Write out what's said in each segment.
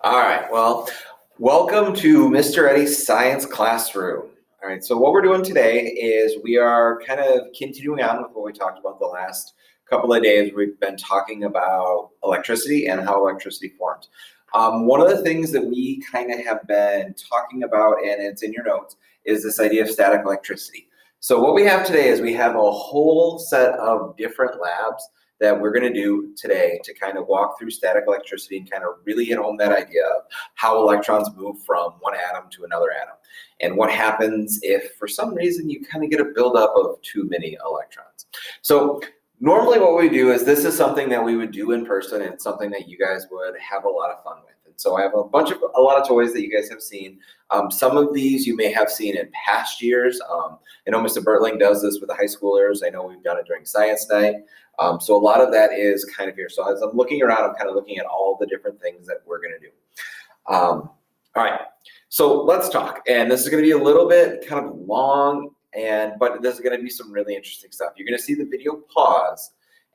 All right, well, welcome to Mr. Eddie's Science Classroom. All right, so what we're doing today is we are kind of continuing on with what we talked about the last couple of days. We've been talking about electricity and how electricity forms. One of the things that we kind of have been talking about, and it's in your notes, is this idea of static electricity. So what we have today is we have a whole set of different labs that we're going to do today to kind of walk through static electricity and kind of really hit home that idea of how electrons move from one atom to another atom. And what happens if for some reason you kind of get a buildup of too many electrons. So normally what we do is this is something that we would do in person and something that you guys would have a lot of fun with. And so I have a lot of toys that you guys have seen. Some of these you may have seen in past years. I know Mr. Bertling does this with the high schoolers. I know we've done it during science night. So a lot of that is kind of here. So as I'm looking around, I'm kind of looking at all the different things that we're going to do. All right, so let's talk. And this is going to be a little bit kind of long, but this is going to be some really interesting stuff. You're going to see the video pause.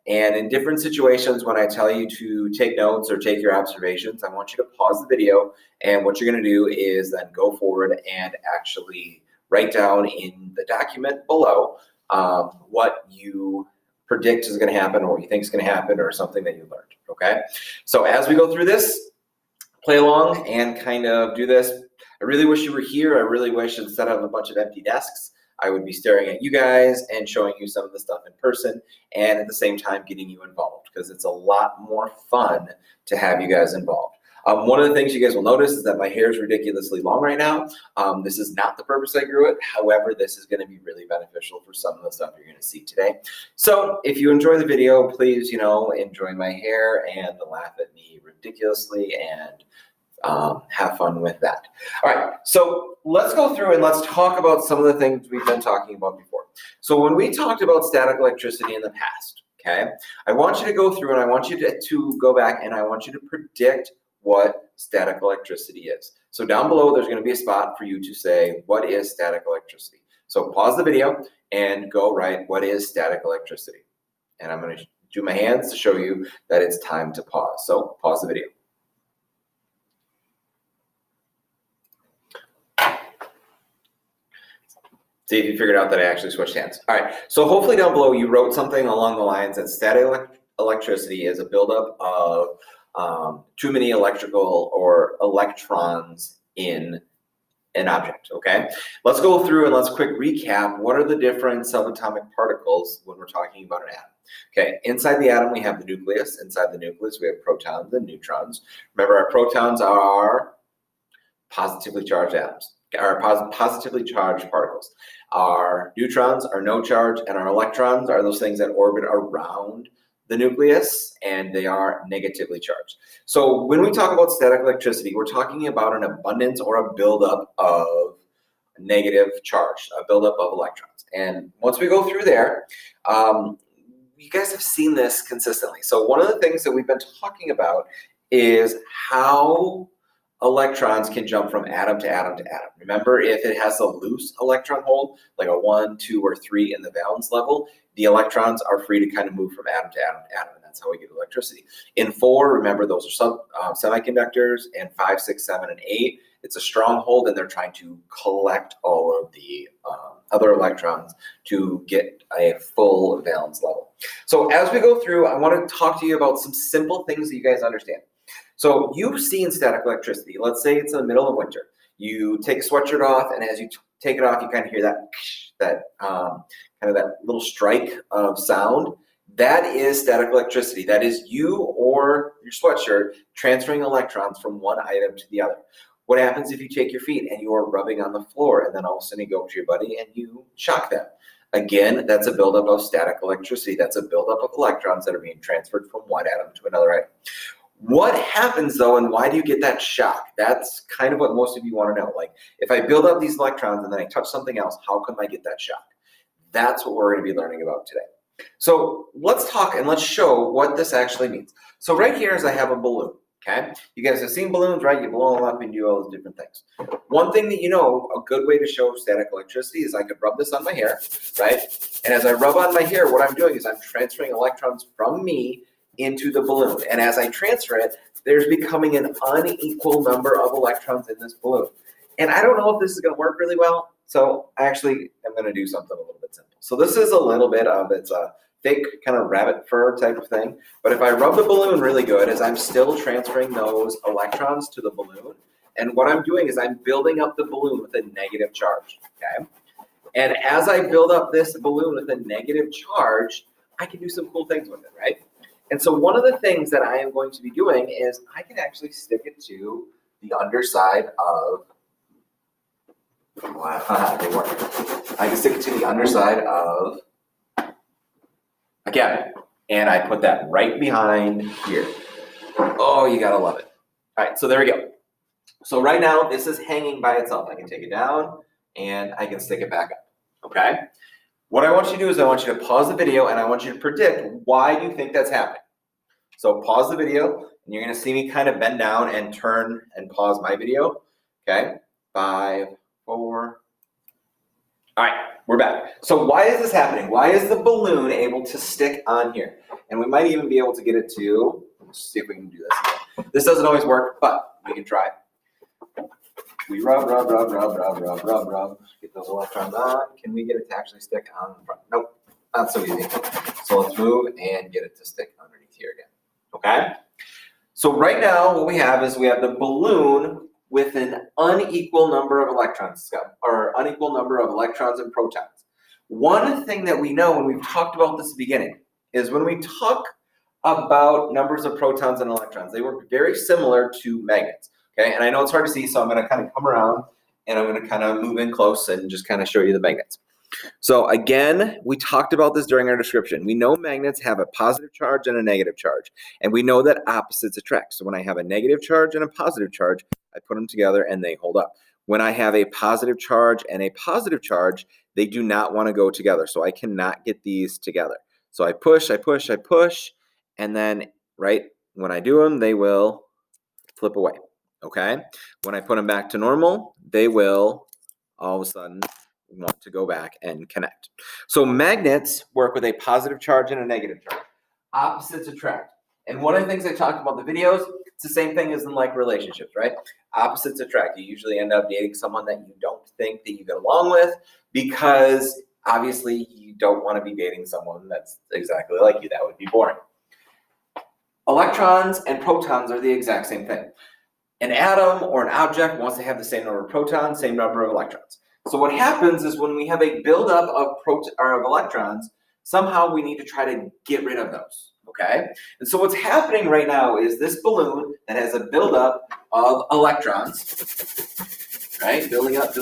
And in different situations, when I tell you to take notes or take your observations, I want you to pause the video. And what you're going to do is then go forward and actually write down in the document below what you predict is going to happen or what you think is going to happen or something that you learned, okay? So as we go through this, play along and kind of do this. I really wish you were here. I really wish instead of a bunch of empty desks, I would be staring at you guys and showing you some of the stuff in person and at the same time getting you involved because it's a lot more fun to have you guys involved. One of the things you guys will notice is that my hair is ridiculously long right now. This is not the purpose I grew it. However, this is going to be really beneficial for some of the stuff you're going to see today. So if you enjoy the video, please, enjoy my hair and laugh at me ridiculously and have fun with that. All right, so let's go through and let's talk about some of the things we've been talking about before. So when we talked about static electricity in the past, okay, I want you to go through and I want you to go back and I want you to predict what static electricity is. So down below, there's going to be a spot for you to say, what is static electricity? So pause the video and go write, what is static electricity? And I'm going to do my hands to show you that it's time to pause. So pause the video. See if you figured out that I actually switched hands. All right, so hopefully down below you wrote something along the lines that static electricity is a buildup of too many electrical or electrons in an object, okay? Let's go through and let's quick recap. What are the different subatomic particles when we're talking about an atom? Okay, inside the atom we have the nucleus. Inside the nucleus we have protons and neutrons. Remember, our protons are positively charged atoms, are positively charged particles. Our neutrons are no charge, and our electrons are those things that orbit around the nucleus, and they are negatively charged. So when we talk about static electricity, we're talking about an abundance or a buildup of negative charge, a buildup of electrons. And once we go through there, you guys have seen this consistently. So one of the things that we've been talking about is how electrons can jump from atom to atom to atom. Remember, if it has a loose electron hold, like a 1, 2, or 3 in the valence level, the electrons are free to kind of move from atom to atom to atom, and that's how we get electricity. In 4, remember, those are semiconductors, and 5, 6, 7, and 8, it's a strong hold, and they're trying to collect all of the other electrons to get a full valence level. So as we go through, I want to talk to you about some simple things that you guys understand. So you've seen static electricity. Let's say it's in the middle of winter. You take a sweatshirt off, and as you take it off, you kind of hear that little strike of sound. That is static electricity. That is you or your sweatshirt transferring electrons from one item to the other. What happens if you take your feet and you are rubbing on the floor, and then all of a sudden you go up to your buddy and you shock them? Again, that's a buildup of static electricity. That's a buildup of electrons that are being transferred from one atom to another atom. What happens though, and why do you get that shock? That's kind of what most of you want to know. Like, if I build up these electrons and then I touch something else, how come I get that shock? That's what we're going to be learning about today. So let's talk and let's show what this actually means. So right here is I have a balloon, okay? You guys have seen balloons, right? You blow them up and do all those different things. One thing that you know, a good way to show static electricity is I could rub this on my hair, right? And as I rub on my hair, what I'm doing is I'm transferring electrons from me into the balloon. And as I transfer it, there's becoming an unequal number of electrons in this balloon. And I don't know if this is going to work really well, so I actually am going to do something a little bit simple. So this is a little bit of, it's a fake kind of rabbit fur type of thing, but if I rub the balloon really good, is I'm still transferring those electrons to the balloon, and what I'm doing is I'm building up the balloon with a negative charge, okay? And as I build up this balloon with a negative charge, I can do some cool things with it, right? And so one of the things that I am going to be doing is I can actually stick it to the underside of, wow, they work. I can stick it to the underside of a cabinet, and I put that right behind here. Oh, you gotta love it. All right, so there we go. So right now, this is hanging by itself. I can take it down, and I can stick it back up, okay? What I want you to do is I want you to pause the video, and I want you to predict why you think that's happening. So pause the video, and you're gonna see me kind of bend down and turn and pause my video, okay? 5, 4. All right, we're back. So why is this happening? Why is the balloon able to stick on here? And we might even be able to get it to, let's see if we can do this again. This doesn't always work, but we can try. We rub, get those electrons on. Can we get it to actually stick on the front? Nope, not so easy. So let's move and get it to stick underneath here again, okay? So right now what we have is we have the balloon with an unequal number of electrons, or unequal number of electrons and protons. One thing that we know when we've talked about this at the beginning is when we talk about numbers of protons and electrons, they work very similar to magnets, okay? And I know it's hard to see, so I'm gonna kind of come around and I'm gonna kind of move in close and just kind of show you the magnets. So again, we talked about this during our description. We know magnets have a positive charge and a negative charge, and we know that opposites attract. So when I have a negative charge and a positive charge, I put them together and they hold up. When I have a positive charge and a positive charge, they do not want to go together. So I cannot get these together. So I push, and then right when I do them, they will flip away, okay? When I put them back to normal, they will all of a sudden want to go back and connect. So magnets work with a positive charge and a negative charge. Opposites attract. And one of the things I talked about in the videos, it's the same thing as in like relationships, right? Opposites attract. You usually end up dating someone that you don't think that you get along with because obviously you don't want to be dating someone that's exactly like you. That would be boring. Electrons and protons are the exact same thing. An atom or an object wants to have the same number of protons, same number of electrons. So what happens is when we have a buildup of electrons, somehow we need to try to get rid of those, okay? And so what's happening right now is this balloon that has a buildup of electrons, right? Building up,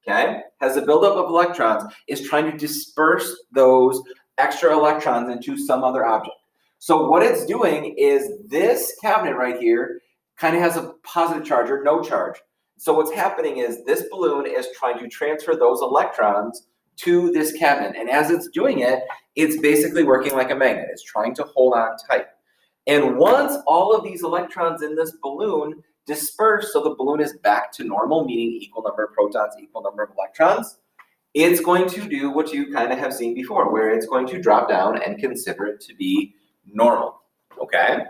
okay? Has a buildup of electrons, is trying to disperse those extra electrons into some other object. So what it's doing is this cabinet right here kind of has a positive charge or no charge. So what's happening is this balloon is trying to transfer those electrons to this cabinet. And as it's doing it, it's basically working like a magnet. It's trying to hold on tight. And once all of these electrons in this balloon disperse, so the balloon is back to normal, meaning equal number of protons, equal number of electrons, it's going to do what you kind of have seen before, where it's going to drop down and consider it to be normal, okay?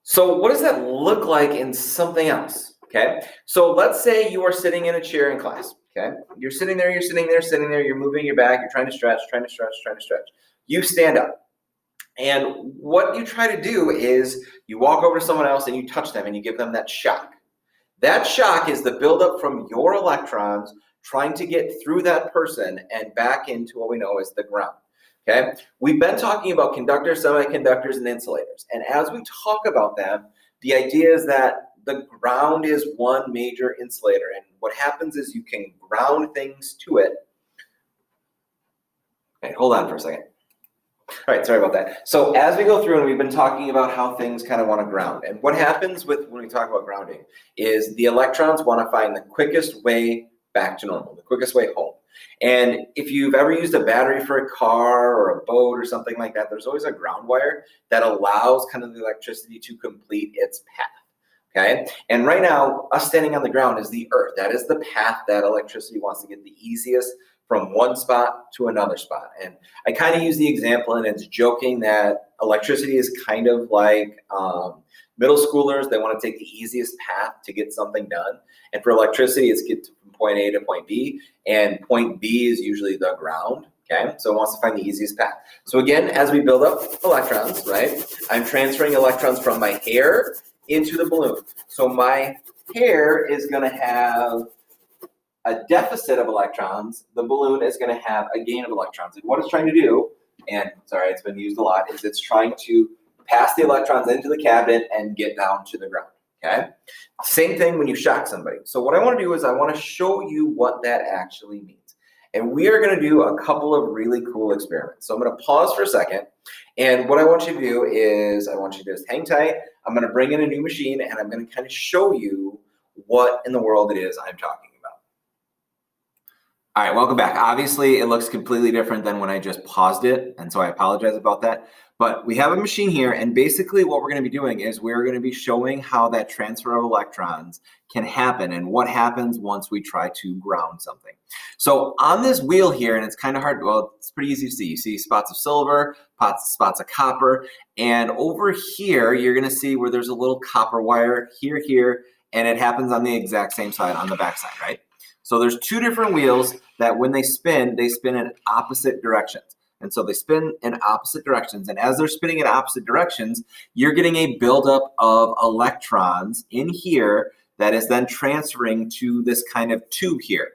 So what does that look like in something else? Okay, so let's say you are sitting in a chair in class, okay? You're sitting there, you're moving your back, you're trying to stretch. You stand up. And what you try to do is you walk over to someone else and you touch them and you give them that shock. That shock is the buildup from your electrons trying to get through that person and back into what we know as the ground, okay? We've been talking about conductors, semiconductors, and insulators. And as we talk about them, the idea is that the ground is one major insulator, and what happens is you can ground things to it. Okay, hold on for a second. All right, sorry about that. So as we go through, and we've been talking about how things kind of want to ground, and what happens when we talk about grounding is the electrons want to find the quickest way back to normal, the quickest way home. And if you've ever used a battery for a car or a boat or something like that, there's always a ground wire that allows kind of the electricity to complete its path. Okay, and right now, us standing on the ground is the earth. That is the path that electricity wants to get the easiest from one spot to another spot. And I kind of use the example, and it's joking, that electricity is kind of like middle schoolers. They want to take the easiest path to get something done. And for electricity, it's get from point A to point B, and point B is usually the ground. Okay, so it wants to find the easiest path. So again, as we build up electrons, right, I'm transferring electrons from my hair into the balloon. So my hair is going to have a deficit of electrons. The balloon is going to have a gain of electrons. And what it's trying to do, and sorry, it's been used a lot, is it's trying to pass the electrons into the cabinet and get down to the ground. Okay, same thing when you shock somebody. So what I want to do is I want to show you what that actually means. And we are going to do a couple of really cool experiments. So I'm going to pause for a second. And what I want you to do is I want you to just hang tight. I'm going to bring in a new machine, and I'm going to kind of show you what in the world it is I'm talking about. All right, welcome back. Obviously, it looks completely different than when I just paused it, and so I apologize about that. But we have a machine here, and basically what we're going to be doing is we're going to be showing how that transfer of electrons can happen and what happens once we try to ground something. So on this wheel here, and it's kind of hard, well, it's pretty easy to see. You see spots of silver, spots of copper, and over here, you're going to see where there's a little copper wire here, and it happens on the exact same side, on the back side, right? So there's two different wheels that when they spin in opposite directions. And so they spin in opposite directions. And as they're spinning in opposite directions, you're getting a buildup of electrons in here that is then transferring to this kind of tube here.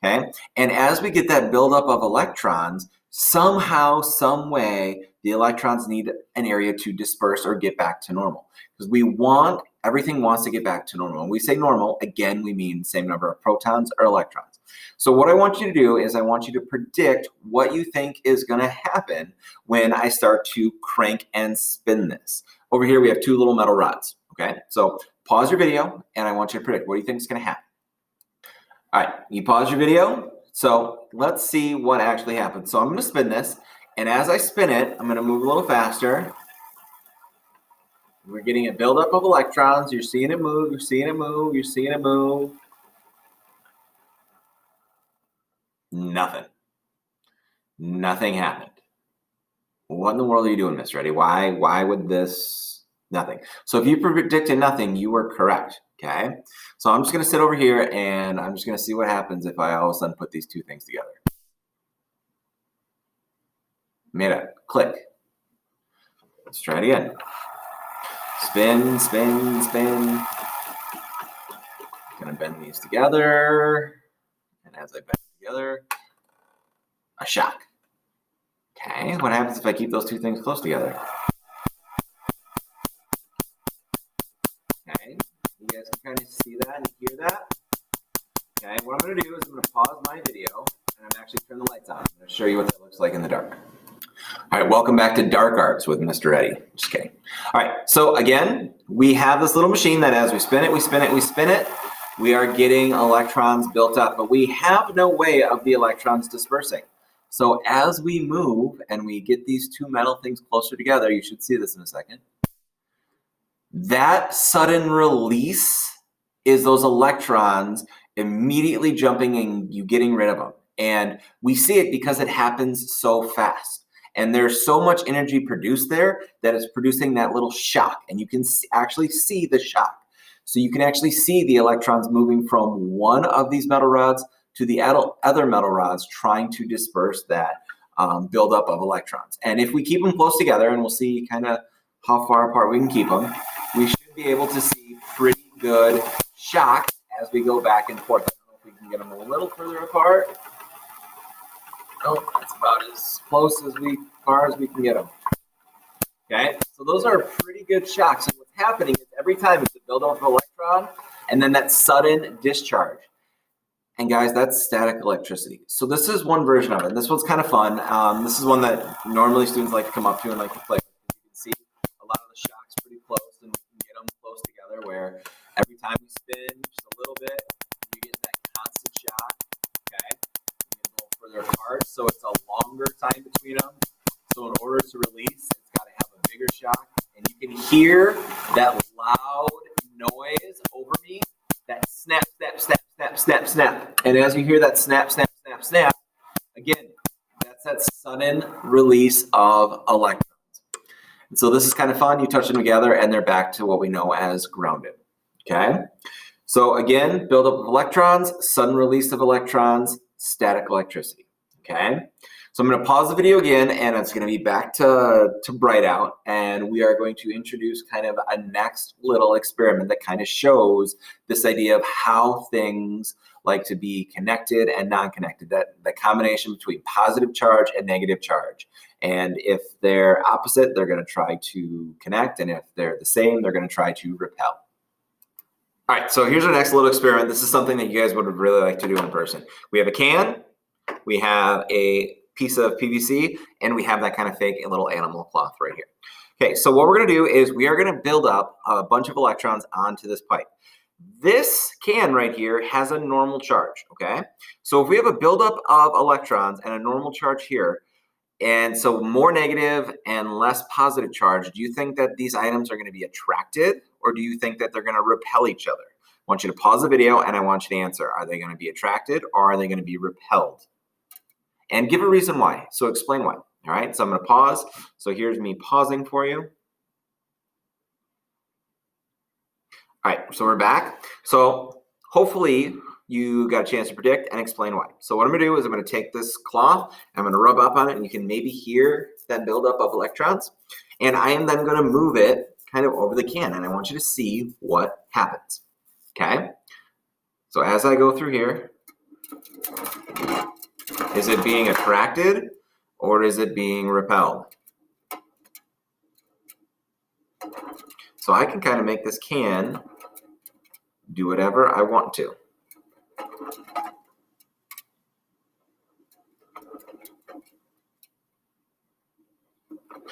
Okay. And as we get that buildup of electrons, somehow, some way, the electrons need an area to disperse or get back to normal. Because everything wants to get back to normal. When we say normal, again, we mean same number of protons or electrons. So what I want you to do is I want you to predict what you think is going to happen when I start to crank and spin this. Over here, we have two little metal rods. Okay, so pause your video, and I want you to predict what do you think is going to happen. All right, you pause your video. So let's see what actually happens. So I'm going to spin this, and as I spin it, I'm going to move a little faster. We're getting a buildup of electrons. You're seeing it move. You're seeing it move. You're seeing it move. Nothing happened. What in the world are you doing, Mr. Eddy? Why would this? Nothing. So if you predicted nothing, you were correct. Okay. So I'm just going to sit over here, and I'm just going to see what happens if I all of a sudden put these two things together. Made a click. Let's try it again. Spin, spin, spin. Gonna bend these together. And as I bend together, a shock. Okay, what happens if I keep those two things close together? Okay, you guys can kind of see that and hear that. Okay, what I'm gonna do is I'm gonna pause my video, and I'm actually turn the lights on. I'm gonna show you what that looks like in the dark. All right, welcome back to Dark Arts with Mr. Eddy. Just kidding. All right, so again, we have this little machine that as we spin it, we are getting electrons built up, but we have no way of the electrons dispersing. So as we move and we get these two metal things closer together, you should see this in a second. That sudden release is those electrons immediately jumping and you getting rid of them. And we see it because it happens so fast. And there's so much energy produced there that it's producing that little shock. And you can actually see the shock. So you can actually see the electrons moving from one of these metal rods to the other metal rods trying to disperse that buildup of electrons. And if we keep them close together, and we'll see kind of how far apart we can keep them, we should be able to see pretty good shock as we go back and forth. I don't know if we can get them a little further apart. Oh, that's about as far as we can get them. Okay, so those are pretty good shocks. And what's happening is every time it's a buildup of electron and then that sudden discharge. And guys, that's static electricity. So this is one version of it. This one's kind of fun. This is one that normally students like to come up to and like to play with. You can see a lot of the shocks pretty close, and we can get them close together where every time we spin just a little bit, you get that constant shock. Okay, you get a little further apart, so it's a longer time between them. So in order to release, it's got to have a bigger shock, and you can hear that loud noise over me, that snap, snap, snap, snap, snap, snap. And as you hear that snap, snap, snap, snap, sudden release of electrons. And so this is kind of fun. You touch them together and they're back to what we know as grounded. Okay? So again, buildup of electrons, sudden release of electrons, static electricity. Okay? So I'm going to pause the video again, and it's going to be back to bright out, and we are going to introduce kind of a next little experiment that kind of shows this idea of how things like to be connected and non-connected, that the combination between positive charge and negative charge. And if they're opposite, they're going to try to connect, and if they're the same, they're going to try to repel. All right, so here's our next little experiment. This is something that you guys would really like to do in person. We have a can, we have a piece of PVC, and we have that kind of fake little animal cloth right here. Okay, so what we're going to do is we are going to build up a bunch of electrons onto this pipe. This can right here has a normal charge, okay? So if we have a buildup of electrons and a normal charge here, and so more negative and less positive charge, do you think that these items are going to be attracted, or do you think that they're going to repel each other? I want you to pause the video and I want you to answer. Are they going to be attracted or are they going to be repelled? And give a reason why. So explain why. All right, so I'm going to pause. So here's me pausing for you. All right, so we're back. So hopefully you got a chance to predict and explain why. So what I'm going to do is I'm going to take this cloth, I'm going to rub up on it, and you can maybe hear that buildup of electrons. And I am then going to move it kind of over the can, and I want you to see what happens. Okay? So as I go through here, is it being attracted or is it being repelled? So I can kind of make this can do whatever I want to.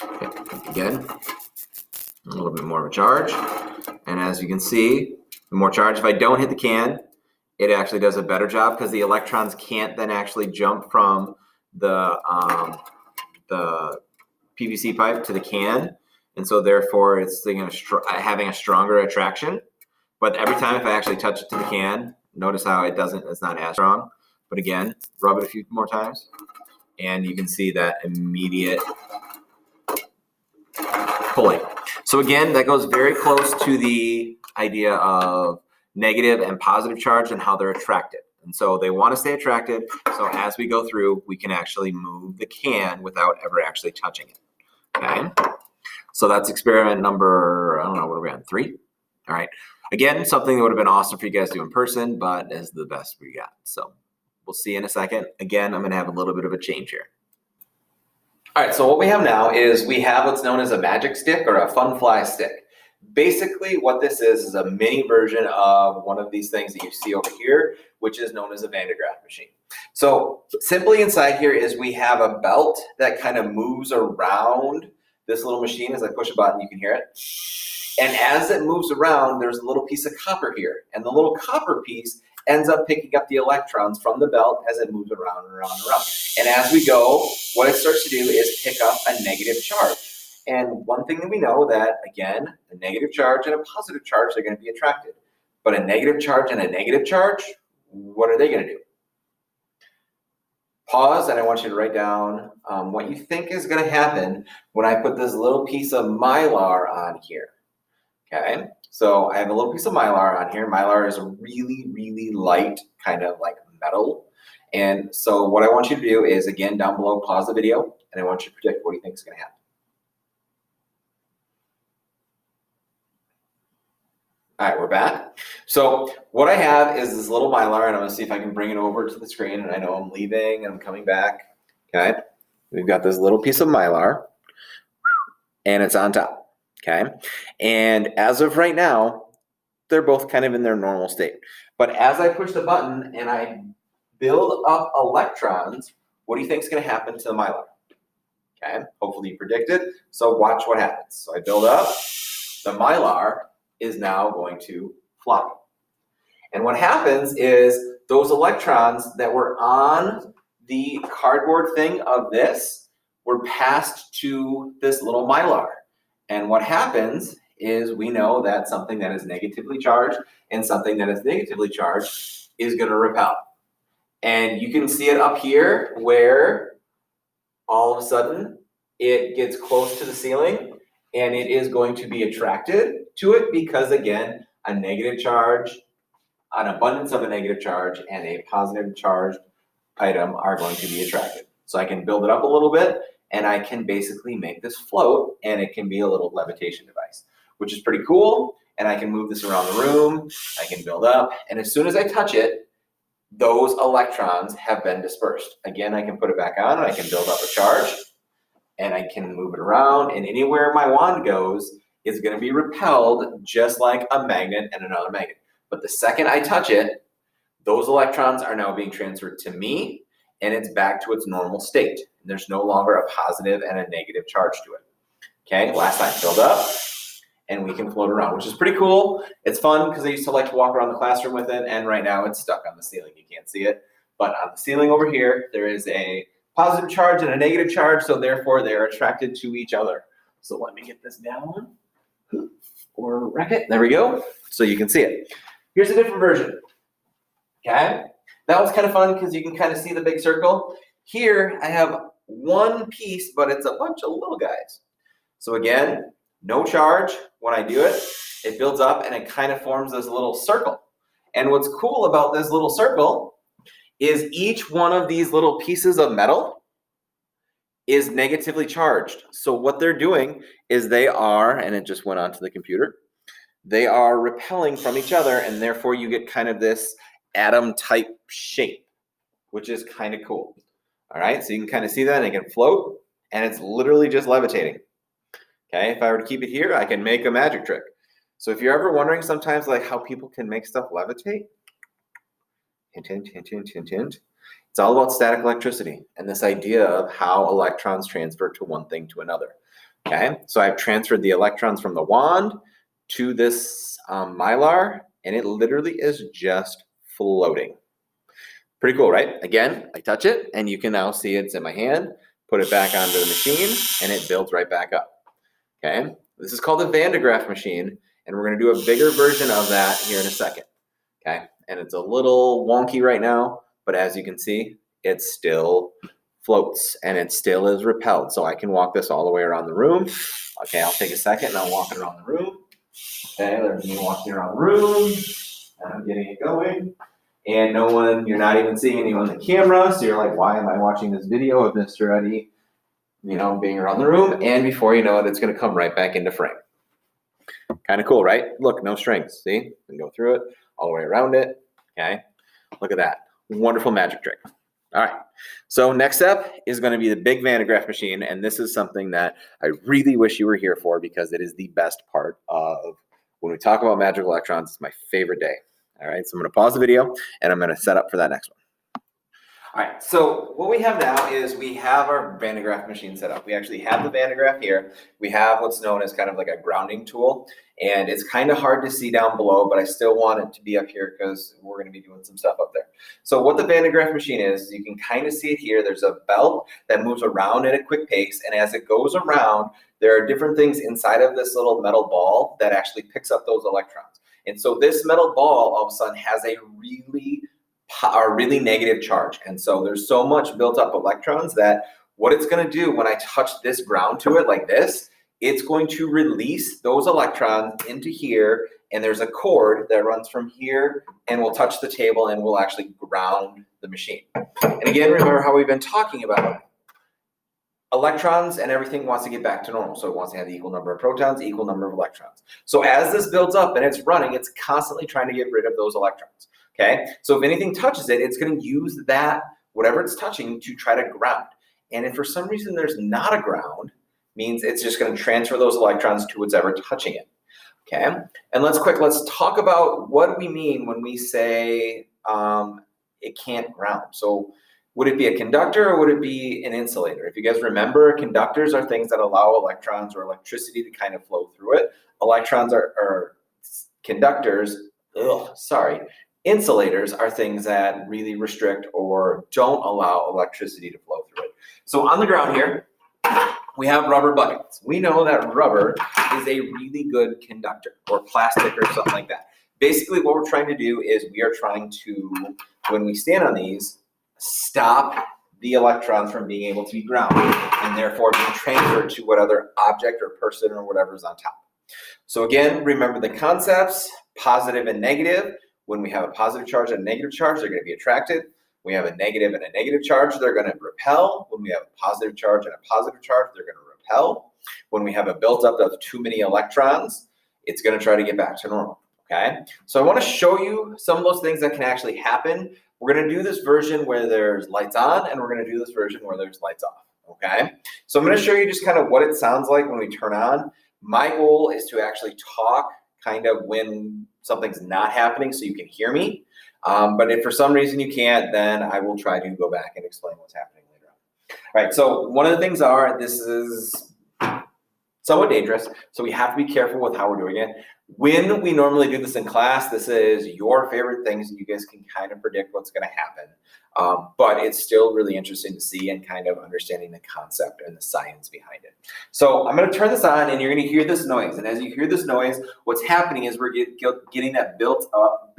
Okay, again, a little bit more of a charge. And as you can see, the more charge, if I don't hit the can, it actually does a better job because the electrons can't then actually jump from the PVC pipe to the can. And so therefore it's having a stronger attraction. But every time if I actually touch it to the can, notice how it's not as strong. But again, rub it a few more times and you can see that immediate pulling. So again, that goes very close to the idea of negative and positive charge and how they're attracted. And so they want to stay attracted. So as we go through, we can actually move the can without ever actually touching it. Okay. So that's experiment number, I don't know, what are we on, 3? All right. Again, something that would have been awesome for you guys to do in person, but is the best we got. So we'll see in a second. Again, I'm going to have a little bit of a change here. All right, so what we have now is we have what's known as a magic stick or a fun fly stick. Basically, what this is a mini version of one of these things that you see over here, which is known as a Van de Graaff machine. So simply inside here is we have a belt that kind of moves around this little machine. As I push a button, you can hear it. And as it moves around, there's a little piece of copper here. And the little copper piece ends up picking up the electrons from the belt as it moves around and around and around. And as we go, what it starts to do is pick up a negative charge. And one thing that we know that, again, a negative charge and a positive charge, they're going to be attracted. But a negative charge and a negative charge, what are they going to do? Pause, and I want you to write down what you think is going to happen when I put this little piece of Mylar on here. Okay, so I have a little piece of Mylar on here. Mylar is a really, really light kind of like metal. And so what I want you to do is, again, down below, pause the video, and I want you to predict what do you think is going to happen. All right, we're back. So what I have is this little Mylar, and I'm going to see if I can bring it over to the screen. And I know I'm leaving and I'm coming back. Okay, we've got this little piece of Mylar, and it's on top. Okay, and as of right now, they're both kind of in their normal state. But as I push the button and I build up electrons, what do you think is going to happen to the Mylar? Okay, hopefully you predicted. So watch what happens. So I build up, the Mylar is now going to fly. And what happens is those electrons that were on the cardboard thing of this were passed to this little Mylar. And what happens is we know that something that is negatively charged and something that is negatively charged is going to repel. And you can see it up here where all of a sudden it gets close to the ceiling and it is going to be attracted to it because, again, a negative charge, an abundance of a negative charge, and a positive charged item are going to be attracted. So I can build it up a little bit and I can basically make this float, and it can be a little levitation device, which is pretty cool. And I can move this around the room, I can build up, and as soon as I touch it, those electrons have been dispersed. Again, I can put it back on and I can build up a charge and I can move it around, and anywhere my wand goes is going to be repelled just like a magnet and another magnet. But the second I touch it, those electrons are now being transferred to me and it's back to its normal state. There's no longer a positive and a negative charge to it. Okay, last time, build up, and we can float around, which is pretty cool. It's fun because I used to like to walk around the classroom with it, and right now it's stuck on the ceiling. You can't see it, but on the ceiling over here, there is a positive charge and a negative charge, so therefore they're attracted to each other. So let me get this down, or wreck it. There we go, so you can see it. Here's a different version, okay? That one's kind of fun because you can kind of see the big circle. Here, I have one piece, but it's a bunch of little guys. So again, no charge. When I do it, it builds up and it kind of forms this little circle. And what's cool about this little circle is each one of these little pieces of metal is negatively charged. So what they're doing is they are, and it just went onto the computer, they are repelling from each other, and therefore you get kind of this atom type shape, which is kind of cool. All right, so you can kind of see that, and it can float, and it's literally just levitating. Okay, if I were to keep it here, I can make a magic trick. So if you're ever wondering sometimes like how people can make stuff levitate, hint, hint, hint, hint, hint, hint. It's all about static electricity and this idea of how electrons transfer to one thing to another. Okay, so I've transferred the electrons from the wand to this mylar, and it literally is just floating. Pretty cool, right? Again, I touch it, and you can now see it's in my hand, put it back onto the machine, and it builds right back up. Okay, this is called a Van de Graaff machine, and we're going to do a bigger version of that here in a second. Okay, and it's a little wonky right now, but as you can see, it still floats and it still is repelled. So I can walk this all the way around the room. Okay, I'll take a second and I'll walk it around the room. Okay, there's me walking around the room, and I'm getting it going. And no one, you're not even seeing anyone on the camera, so you're like, why am I watching this video of Mr. Eddie, being around the room? And before you know it, it's going to come right back into frame. Kind of cool, right? Look, no strings, see? You can go through it, all the way around it, okay? Look at that, wonderful magic trick. All right, so next up is going to be the big Van de Graaff machine, and this is something that I really wish you were here for because it is the best part of when we talk about magic electrons. It's my favorite day. All right, so I'm going to pause the video, and I'm going to set up for that next one. All right, so what we have now is we have our Van de Graaff machine set up. We actually have the Van de Graaff here. We have what's known as kind of like a grounding tool, and it's kind of hard to see down below, but I still want it to be up here because we're going to be doing some stuff up there. So what the Van de Graaff machine is, you can kind of see it here. There's a belt that moves around at a quick pace, and as it goes around, there are different things inside of this little metal ball that actually picks up those electrons. And so this metal ball all of a sudden has a really negative charge. And so there's so much built up electrons that what it's going to do when I touch this ground to it like this, it's going to release those electrons into here. And there's a cord that runs from here and will touch the table and will actually ground the machine. And again, remember how we've been talking about electrons and everything wants to get back to normal. So it wants to have the equal number of protons, equal number of electrons. So as this builds up and it's running, it's constantly trying to get rid of those electrons. Okay, so if anything touches it, it's going to use that, whatever it's touching, to try to ground. And if for some reason there's not a ground, means it's just going to transfer those electrons to whatever touching it. Okay, and let's talk about what we mean when we say it can't ground. So would it be a conductor or would it be an insulator? If you guys remember, conductors are things that allow electrons or electricity to kind of flow through it. Electrons are conductors, insulators are things that really restrict or don't allow electricity to flow through it. So on the ground here, we have rubber buckets. We know that rubber is a really good conductor, or plastic or something like that. Basically what we're trying to do is we are trying to, when we stand on these, stop the electrons from being able to be grounded and therefore being transferred to what other object or person or whatever is on top. So again, remember the concepts, positive and negative. When we have a positive charge and a negative charge, they're going to be attracted. We have a negative and a negative charge, they're going to repel. When we have a positive charge and a positive charge, they're going to repel. When we have a buildup of too many electrons, it's going to try to get back to normal, okay? So I want to show you some of those things that can actually happen. We're going to do this version where there's lights on, and we're going to do this version where there's lights off, okay? So I'm going to show you just kind of what it sounds like when we turn on. My goal is to actually talk kind of when something's not happening so you can hear me. But if for some reason you can't, then I will try to go back and explain what's happening later on. All right, so one of the things this is somewhat dangerous, so we have to be careful with how we're doing it. When we normally do this in class, this is your favorite things, and you guys can kind of predict what's going to happen. But it's still really interesting to see and kind of understanding the concept and the science behind it. So I'm going to turn this on, and you're going to hear this noise. And as you hear this noise, what's happening is we're getting that build up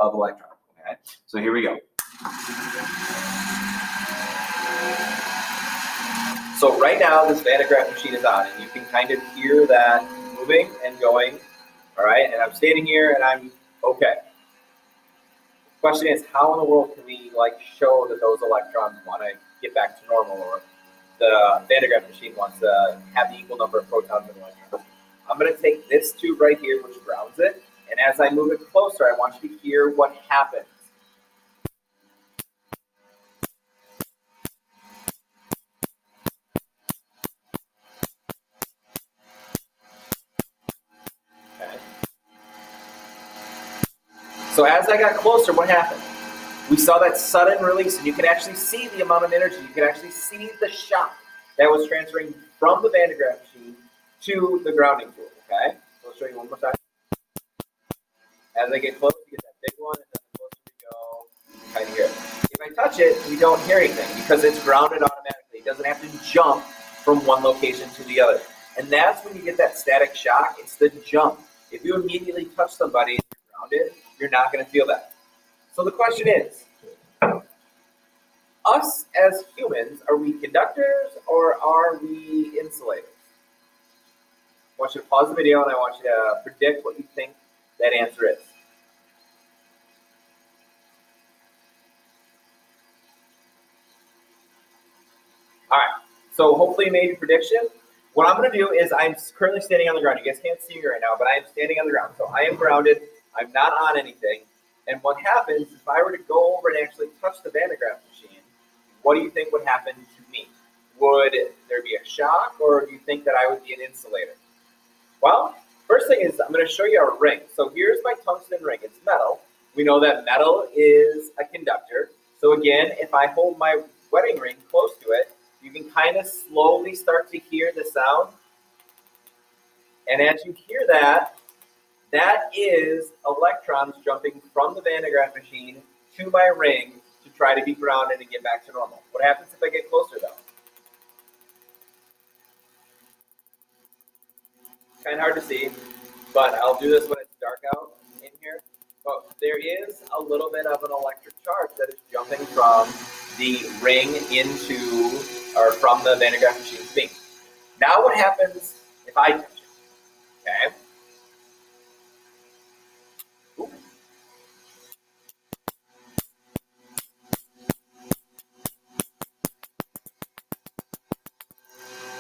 of electrons. Okay, so here we go. So right now, this Van de Graaff machine is on, and you can kind of hear that moving and going. All right, and I'm standing here, and I'm okay. The question is, how in the world can we show that those electrons want to get back to normal, or the Van de Graaff machine wants to have the equal number of protons and electrons? I'm going to take this tube right here, which grounds it, and as I move it closer, I want you to hear what happens. So as I got closer, what happened? We saw that sudden release, and you can actually see the amount of energy. You can actually see the shock that was transferring from the Van de Graaff machine to the grounding tool, okay? So I'll show you one more time. As I get close, you get that big one, and then the closer we go, you kind of hear it. If I touch it, we don't hear anything because it's grounded automatically. It doesn't have to jump from one location to the other. And that's when you get that static shock. It's the jump. If you immediately touch somebody and you're grounded, you're not going to feel that. So the question is, us as humans, are we conductors or are we insulators? I want you to pause the video and I want you to predict what you think that answer is. All right, so hopefully you made your prediction. What I'm going to do is I'm currently standing on the ground. You guys can't see me right now, but I am standing on the ground. So I am grounded. I'm not on anything. And what happens if I were to go over and actually touch the Van de Graaff machine, what do you think would happen to me? Would there be a shock, or do you think that I would be an insulator? Well, first thing is I'm going to show you a ring. So here's my tungsten ring. It's metal. We know that metal is a conductor. So again, if I hold my wedding ring close to it, you can kind of slowly start to hear the sound. And as you hear that, that is electrons jumping from the Van de Graaff machine to my ring to try to be grounded and get back to normal. What happens if I get closer though? Kind of hard to see, but I'll do this when it's dark out in here. But there is a little bit of an electric charge that is jumping from the ring into, or from the Van de Graaff machine to me. Now what happens if I touch it? Okay.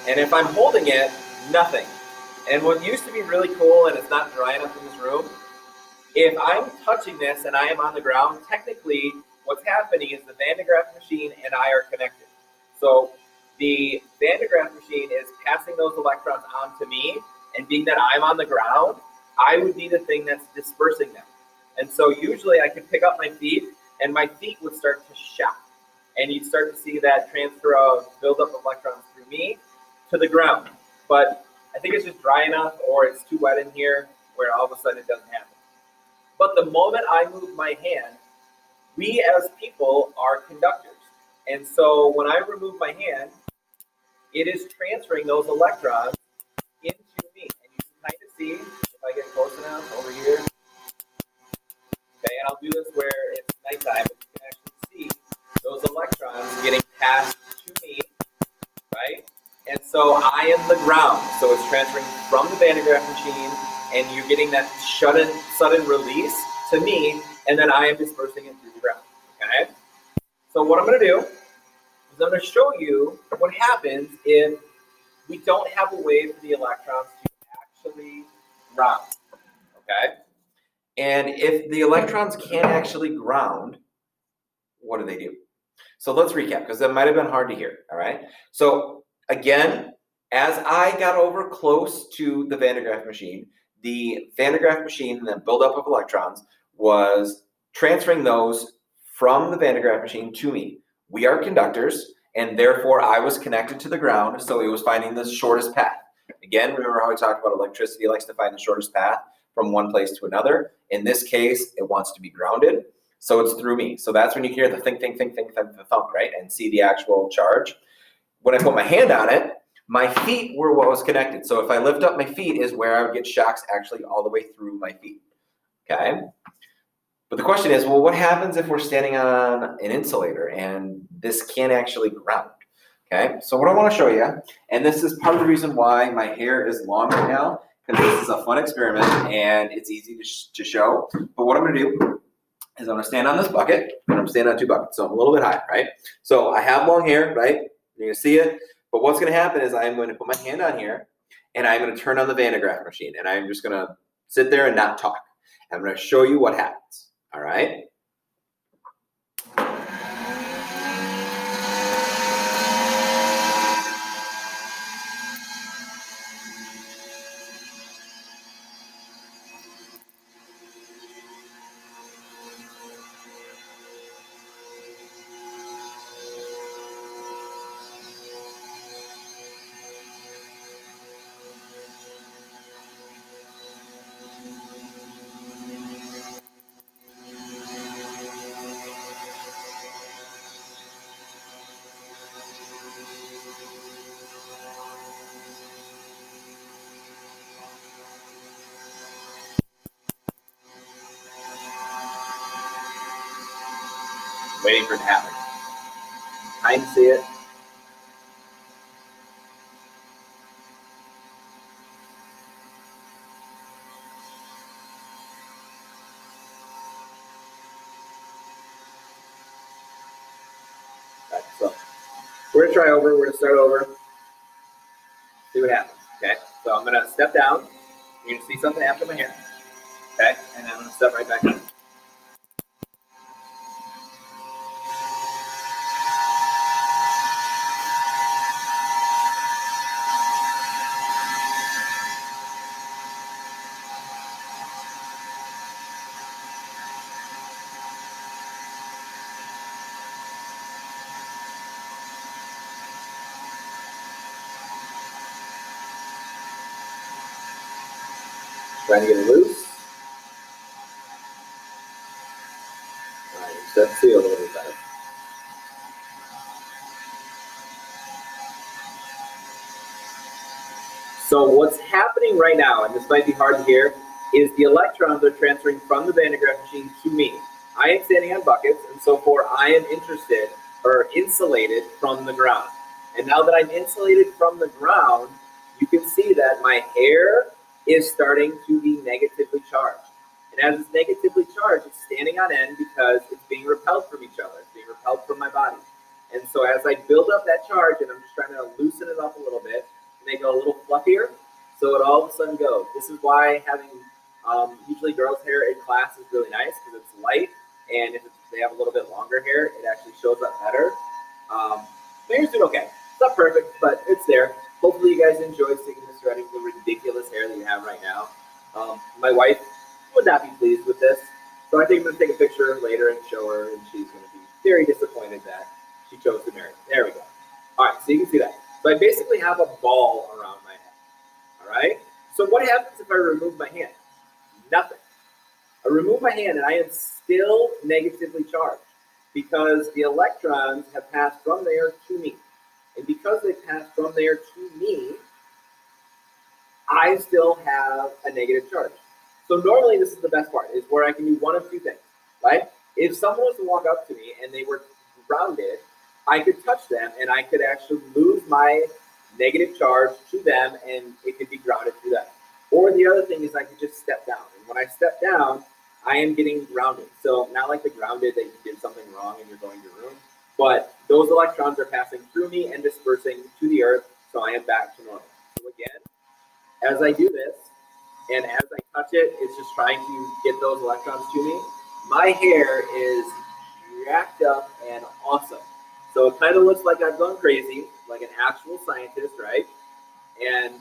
And if I'm holding it, nothing. And what used to be really cool, and it's not dry enough in this room, if I'm touching this and I am on the ground, technically what's happening is the Van de Graaff machine and I are connected. So the Van de Graaff machine is passing those electrons on to me, and being that I'm on the ground, I would be the thing that's dispersing them. And so usually I could pick up my feet, and my feet would start to shock. And you'd start to see that transfer of buildup of electrons through me to the ground. But I think it's just dry enough, or it's too wet in here where all of a sudden it doesn't happen. But the moment I move my hand, we as people are conductors. And so when I remove my hand, it is transferring those electrons into me. And you can kind of see, if I get close enough over here. Okay, and I'll do this where it's nighttime, but you can actually see those electrons getting passed I am the ground. So it's transferring from the Van de Graaff machine, and you're getting that sudden release to me, and then I am dispersing it through the ground. Okay? So what I'm going to do is I'm going to show you what happens if we don't have a way for the electrons to actually ground. Okay? And if the electrons can't actually ground, what do? So let's recap, because that might have been hard to hear, all right? So again, as I got over close to the Van de Graaff machine, the Van de Graaff machine, the buildup of electrons, was transferring those from the Van de Graaff machine to me. We are conductors, and therefore I was connected to the ground, so it was finding the shortest path. Again, remember how we talked about electricity likes to find the shortest path from one place to another. In this case, it wants to be grounded. So it's through me. So that's when you hear the thunk, right? And see the actual charge. When I put my hand on it, my feet were what was connected. So if I lift up my feet is where I would get shocks actually all the way through my feet. Okay? But the question is, well, what happens if we're standing on an insulator and this can't actually ground? Okay? So what I want to show you, and this is part of the reason why my hair is long right now, because this is a fun experiment and it's easy to show. But what I'm going to do is I'm going to stand on this bucket, and I'm standing on two buckets, so I'm a little bit high, right? So I have long hair, right? You're going to see it, but what's going to happen is I'm going to put my hand on here, and I'm going to turn on the Van de Graaff machine, and I'm just going to sit there and not talk. I'm going to show you what happens, all right? Waiting for it to happen. I can see it. Right, so we're going to try over. We're going to start over. See what happens, okay? So I'm going to step down. You're going to see something happen to my hair, okay? And then I'm going to step right back up. Trying to get it loose. All right, step two a little bit better. So what's happening right now, and this might be hard to hear, is the electrons are transferring from the Van de Graaff machine to me. I am standing on buckets, and so forth, I am interested or insulated from the ground. And now that I'm insulated from the ground, you can see that my hair is starting to be negatively charged. And as it's negatively charged, it's standing on end because it's being repelled from each other. It's being repelled from my body. And so as I build up that charge, and I'm just trying to loosen it up a little bit, make it a little fluffier, so it all of a sudden goes. This is why having usually girls' hair in class is really nice, because it's light, and if they have a little bit longer hair, it actually shows up better. My hair's doing okay. It's not perfect, but it's there. Hopefully you guys enjoyed seeing Mr. Eddie with the ridiculous hair that you have right now. My wife would not be pleased with this, so I think I'm going to take a picture later and show her, and she's going to be very disappointed that she chose to marry. There we go. All right, so you can see that. So I basically have a ball around my head, all right? So what happens if I remove my hand? Nothing. I remove my hand and I am still negatively charged because the electrons have passed from there to me. And because they passed from there to me, I still have a negative charge. So normally this is the best part, is where I can do one of two things, right? If someone was to walk up to me and they were grounded, I could touch them and I could actually lose my negative charge to them, and it could be grounded through that. Or the other thing is I could just step down. And when I step down, I am getting grounded. So not like the grounded that you did something wrong and you're going to ruin, but those electrons are passing through me and dispersing to the earth, so I am back to normal. So again, as I do this, and as I touch it, it's just trying to get those electrons to me. My hair is jacked up and awesome. So it kind of looks like I've gone crazy, like an actual scientist, right? And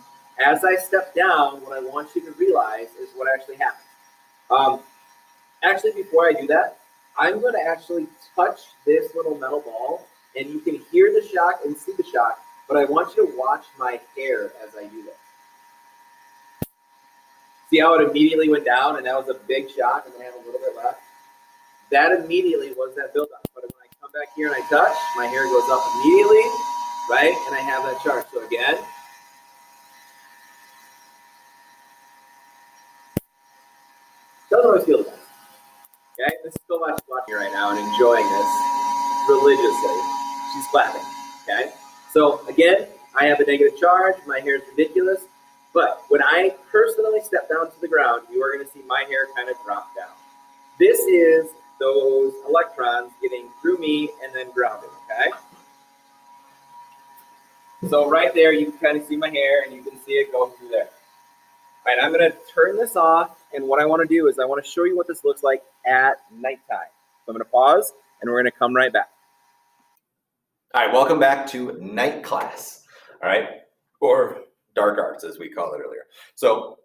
as I step down, what I want you to realize is what actually happens. Actually, before I do that, I'm going to actually touch this little metal ball, and you can hear the shock and see the shock, but I want you to watch my hair as I do this. See how it immediately went down, and that was a big shock, and then I have a little bit left? That immediately was that buildup. But when I come back here and I touch, my hair goes up immediately, right? And I have that charge. So again, doesn't always feel the best. Okay, this is so much watching right now and enjoying this religiously. She's clapping. Okay, so again, I have a negative charge. My hair is ridiculous. But when I personally step down to the ground, you are going to see my hair kind of drop down. This is those electrons getting through me and then grounded, okay? So right there, you can kind of see my hair and you can see it go through there. All right, I'm going to turn this off, and what I want to do is I want to show you what this looks like at nighttime. So I'm going to pause, and we're going to come right back. All right, welcome back to night class, all right? Or dark arts, as we called it earlier. So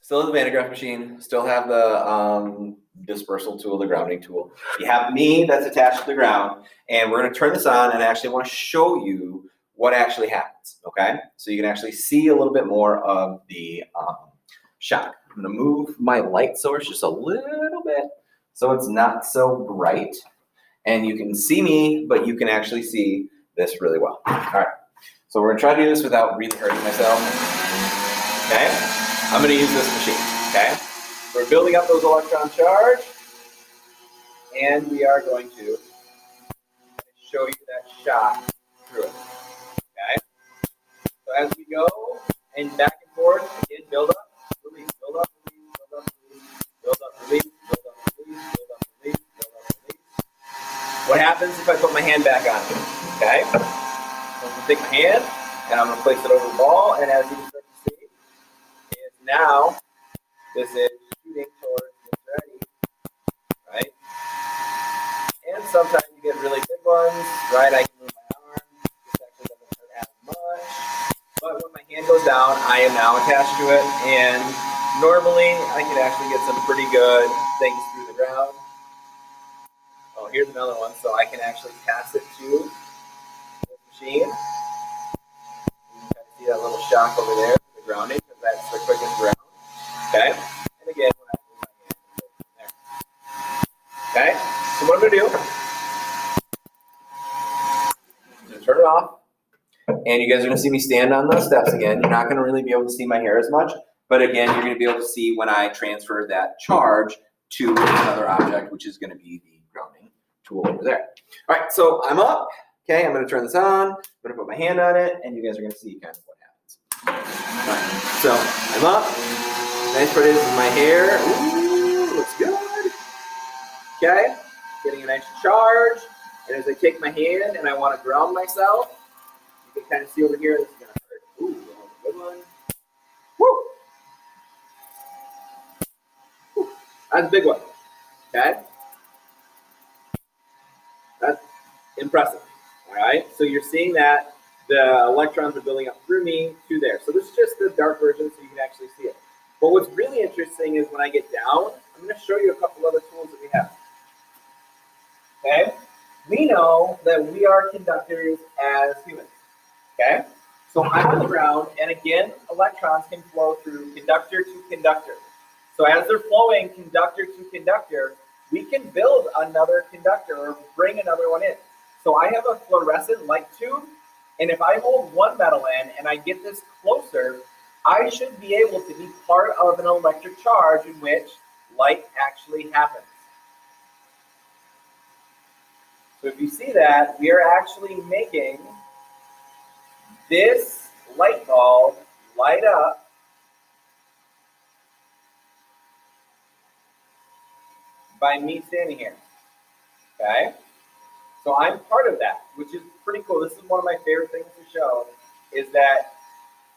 still have the Van de Graaff machine, still have the dispersal tool, the grounding tool. You have me that's attached to the ground, and we're going to turn this on, and I actually want to show you what actually happens, okay? So you can actually see a little bit more of the shock. I'm going to move my light source just a little bit so it's not so bright, and you can see me, but you can actually see this really well. All right, so we're going to try to do this without really hurting myself, okay? I'm going to use this machine, okay? We're building up those electron charge, and we are going to show you that shock through it, okay? So as we go, and back and forth, again, build up, release, build up, release, build up, release, build up, release, build up, release, build up, release, build up, release. What happens if I put my hand back on it, okay? So I'm going to take my hand, and I'm going to place it over the ball, and as you can start to see, is now, this is shooting towards Mr. Eddie, right? And sometimes you get really big ones, right? I can move my arm. This actually doesn't hurt as much. But when my hand goes down, I am now attached to it. And normally, I can actually get some pretty good things through the ground. Oh, here's another one. So I can actually pass it to the machine. You can kind of see that little shock over there, the grounding, because that's the quickest ground. Okay? And again, when I move my hand, it goes from there. Okay? So what I'm going to do, I'm going to turn it off, and you guys are going to see me stand on the steps again. You're not going to really be able to see my hair as much, but again, you're going to be able to see when I transfer that charge to another object, which is going to be the grounding tool over there. All right, so I'm up. Okay, I'm going to turn this on. I'm going to put my hand on it, and you guys are going to see kind of what happens. All right, so I'm up. Nice part is my hair. Ooh, looks good. Okay, getting a nice charge. And as I take my hand and I want to ground myself, you can kind of see over here, this is going to hurt. Ooh, good one. Woo! Woo! That's a big one. Okay? That's impressive. All right? So you're seeing that the electrons are building up through me to there. So this is just the dark version so you can actually see it. But what's really interesting is when I get down, I'm going to show you a couple other tools that we have. Okay? We know that we are conductors as humans, okay? So I'm on the ground, and again, electrons can flow through conductor to conductor. So as they're flowing conductor to conductor, we can build another conductor or bring another one in. So I have a fluorescent light tube, and if I hold one metal in and I get this closer, I should be able to be part of an electric charge in which light actually happens. So if you see that, we are actually making this light bulb light up by me standing here, okay? So I'm part of that, which is pretty cool. This is one of my favorite things to show, is that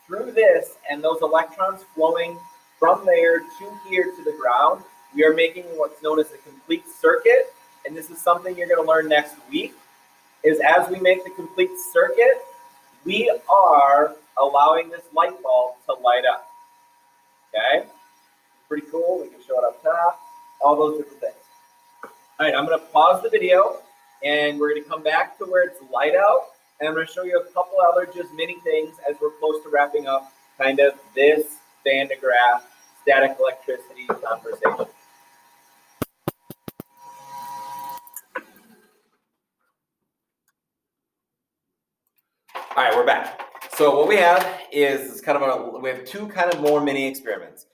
through this and those electrons flowing from there to here to the ground, we are making what's known as a complete circuit. And this is something you're going to learn next week, is as we make the complete circuit, we are allowing this light bulb to light up, okay? Pretty cool. We can show it up top, all those different things. All right, I'm going to pause the video, and we're going to come back to where it's light out, and I'm going to show you a couple other just mini things as we're close to wrapping up kind of this Van de Graaff static electricity conversation. All right, we're back. So what we have is kind of we have two kind of more mini experiments.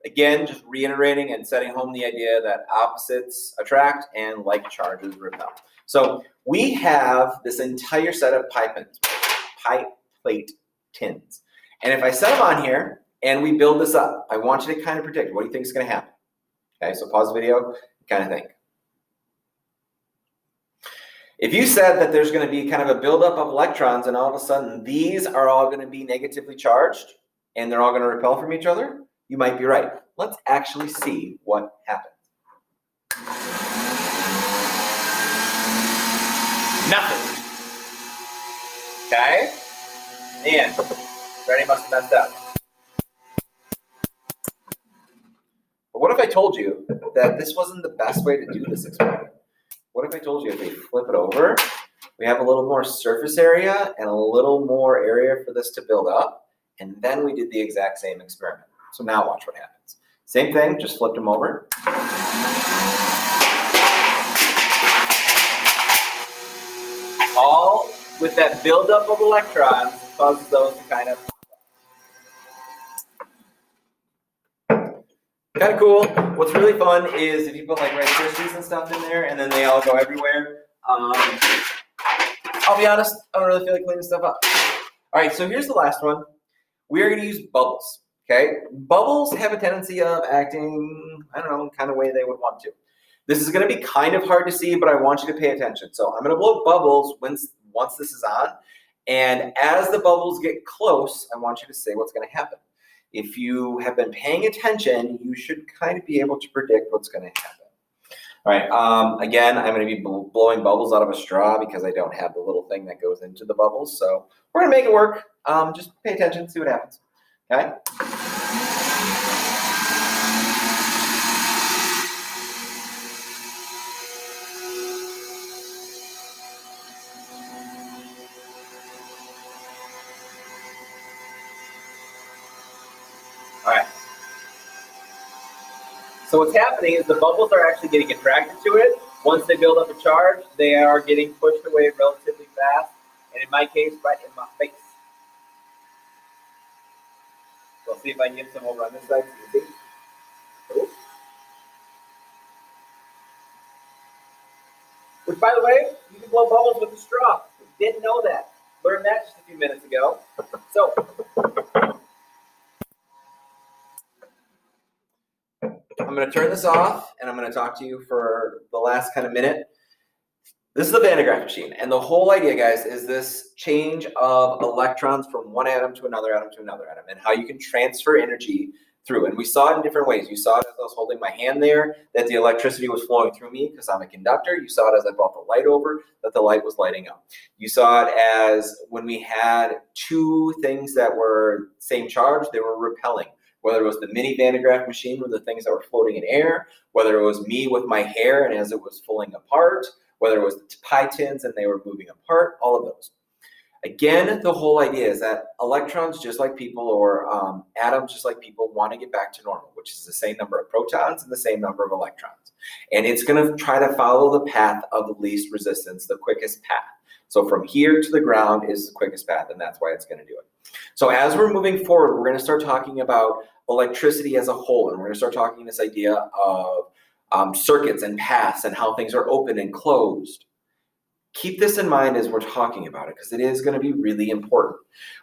Again, just reiterating and setting home the idea that opposites attract and like charges repel. So we have this entire set of pie plate tins. And if I set them on here and we build this up, I want you to kind of predict what do you think is going to happen. Okay, so pause the video, kind of think. If you said that there's going to be kind of a buildup of electrons and all of a sudden these are all going to be negatively charged and they're all going to repel from each other, you might be right. Let's actually see what happens. Nothing. Okay? And Freddie must have messed up. But what if I told you that this wasn't the best way to do this experiment? What if I told you if we flip it over, we have a little more surface area and a little more area for this to build up, and then we did the exact same experiment. So now watch what happens. Same thing, just flipped them over. All with that buildup of electrons causes those to kind of cool. What's really fun is if you put like Rice Krispies and stuff in there and then they all go everywhere. I'll be honest, I don't really feel like cleaning stuff up. All right, so here's the last one. We are going to use bubbles, okay? Bubbles have a tendency of acting, I don't know, kind of way they would want to. This is going to be kind of hard to see, but I want you to pay attention. So I'm going to blow bubbles once this is on. And as the bubbles get close, I want you to say what's going to happen. If you have been paying attention, you should kind of be able to predict what's going to happen. All right, again, I'm going to be blowing bubbles out of a straw because I don't have the little thing that goes into the bubbles. So we're going to make it work. Just pay attention, see what happens. Okay? All right. So what's happening is the bubbles are actually getting attracted to it. Once they build up a charge, they are getting pushed away relatively fast, and in my case, right in my face. So I'll see if I can get some over on this side so you see. Oops. Which, by the way, you can blow bubbles with a straw. Didn't know that. Learned that just a few minutes ago. So I'm going to turn this off, and I'm going to talk to you for the last kind of minute. This is the Van de Graaff machine, and the whole idea, guys, is this change of electrons from one atom to another atom to another atom, and how you can transfer energy through. And we saw it in different ways. You saw it as I was holding my hand there, that the electricity was flowing through me because I'm a conductor. You saw it as I brought the light over, that the light was lighting up. You saw it as when we had two things that were same charge, they were repelling. Whether it was the mini Van de Graaff machine with the things that were floating in air, whether it was me with my hair and as it was falling apart, whether it was the pie tins and they were moving apart, all of those. Again, the whole idea is that electrons, just like people, or atoms, just like people, want to get back to normal, which is the same number of protons and the same number of electrons. And it's going to try to follow the path of the least resistance, the quickest path. So from here to the ground is the quickest path, and that's why it's going to do it. So as we're moving forward, we're going to start talking about electricity as a whole, and we're going to start talking this idea of circuits and paths and how things are open and closed. keep this in mind as we're talking about it, because it is going to be really important.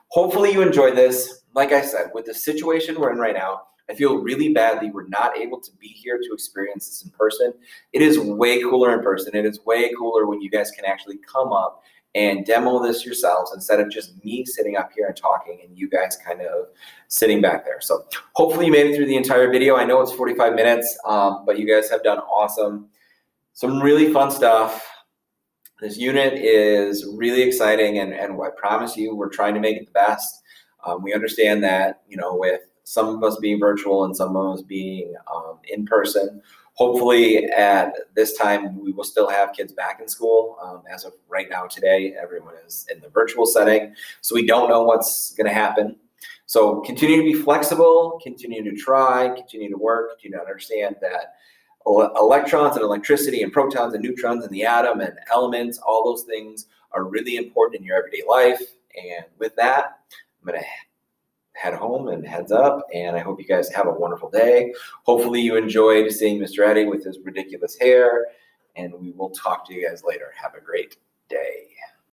Hopefully you enjoyed this. Like I said, with the situation we're in right now, I feel really bad that you were not able to be here to experience this in person. It is way cooler in person. It is way cooler when you guys can actually come up and demo this yourselves instead of just me sitting up here and talking and you guys kind of sitting back there. So hopefully you made it through the entire video. I know it's 45 minutes, but you guys have done awesome. Some really fun stuff. This unit is really exciting, and I promise you, we're trying to make it the best. We understand that, with some of us being virtual and some of us being in person, hopefully at this time we will still have kids back in school. As of right now today, everyone is in the virtual setting, so we don't know what's going to happen. So continue to be flexible, continue to try, continue to work, continue to understand that electrons and electricity and protons and neutrons and the atom and elements, all those things are really important in your everyday life. And with that, I'm going to head home and heads up, and I hope you guys have a wonderful day. Hopefully you enjoyed seeing Mr. Eddie with his ridiculous hair, and we will talk to you guys later. Have a great